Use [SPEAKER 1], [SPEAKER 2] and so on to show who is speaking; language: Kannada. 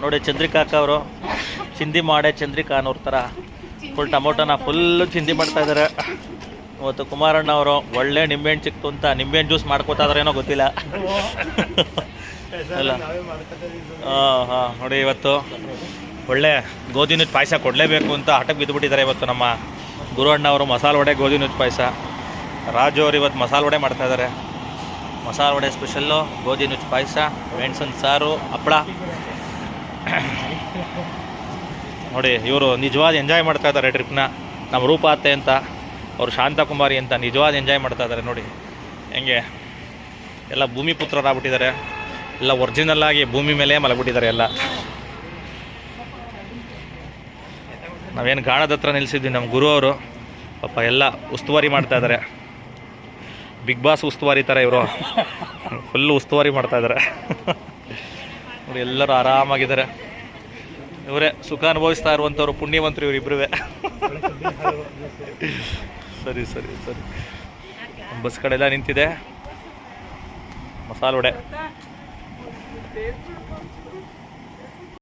[SPEAKER 1] ನೋಡಿ ಚಂದ್ರಿಕಾ ಅಕ್ಕ ಅವರು ಚಿಂದಿ ಮಾಡೇ ಚಂದ್ರಿಕಾ ಅನ್ನೋರ ಥರ ಫುಲ್ ಟೊಮೊಟೊನ ಫುಲ್ಲು ಚಿಂದಿ ಮಾಡ್ತಾ ಇದ್ದಾರೆ. ಇವತ್ತು ಕುಮಾರಣ್ಣ ಅವರು ಒಳ್ಳೆ ನಿಂಬೆಹಣ್ಣು ಸಿಕ್ತು ಅಂತ ನಿಂಬೆಹಣ್ಣು ಜ್ಯೂಸ್ ಮಾಡ್ಕೋತಾ ಇದ್ರೇನೋ ಗೊತ್ತಿಲ್ಲ. ಅಲ್ಲ ಹಾಂ ನೋಡಿ ಇವತ್ತು ಒಳ್ಳೆ ಗೋಧಿ ನುಚ್ಚು ಪಾಯಸ ಕೊಡಲೇಬೇಕು ಅಂತ ಹಠಕ್ಕೆ ಬಿದ್ದುಬಿಟ್ಟಿದ್ದಾರೆ. ಇವತ್ತು ನಮ್ಮ ಗುರು ಅಣ್ಣ ಅವರು ಮಸಾಲೆ ವಡೆ ಗೋಧಿ ನುಚ್ಚು ಪಾಯಸ, ರಾಜು ಅವರು ಇವತ್ತು ಮಸಾಲೆ ವಡೆ ಮಾಡ್ತಾಯಿದ್ದಾರೆ. ಮಸಾಲೆ ವಡೆ ಸ್ಪೆಷಲ್ಲು, ಗೋಧಿ ನುಚ್ಚು ಪಾಯಸ, ಮೆಣಸಿನ ಸಾರು, ಹಪ್ಪಳ. ನೋಡಿ ಇವರು ನಿಜವಾದ ಎಂಜಾಯ್ ಮಾಡ್ತಾ ಇದ್ದಾರೆ ಟ್ರಿಪ್ನ. ನಮ್ಮ ರೂಪ ಅತ್ತೆ ಅಂತ, ಅವರು ಶಾಂತಕುಮಾರಿ ಅಂತ ನಿಜವಾದ ಎಂಜಾಯ್ ಮಾಡ್ತಾ ಇದ್ದಾರೆ. ನೋಡಿ ಹೆಂಗೆ ಎಲ್ಲ ಭೂಮಿ ಪುತ್ರರಾಗ್ಬಿಟ್ಟಿದ್ದಾರೆ, ಎಲ್ಲ ಒರಿಜಿನಲ್ ಆಗಿ ಭೂಮಿ ಮೇಲೆ ಮಲಗ್ಬಿಟ್ಟಿದ್ದಾರೆ ಎಲ್ಲ. ನಾವೇನು ಗಾಣದ ಹತ್ರ ನಿಲ್ಲಿಸಿದ್ವಿ, ನಮ್ಮ ಗುರು ಅವರು ಪಾಪ ಎಲ್ಲ ಉಸ್ತುವಾರಿ ಮಾಡ್ತಾ ಇದ್ದಾರೆ. ಬಿಗ್ ಬಾಸ್ ಉಸ್ತುವಾರಿ ಥರ ಇವರು ಫುಲ್ಲು ಉಸ್ತುವಾರಿ ಮಾಡ್ತಾ ಇದ್ದಾರೆ. ನೋಡಿ ಎಲ್ಲರೂ ಆರಾಮಾಗಿದ್ದಾರೆ. ಇವರೇ ಸುಖ ಅನುಭವಿಸ್ತಾ ಇರುವಂಥವ್ರು ಪುಣ್ಯವಂತರು ಇವರಿಬ್ಬರೂ. ಸರಿ ಸರಿ ಸರಿ, ಬಸ್ ಕಡೆ ಎಲ್ಲ ನಿಂತಿದೆ. ಮಸಾಲೆ ವಡೆ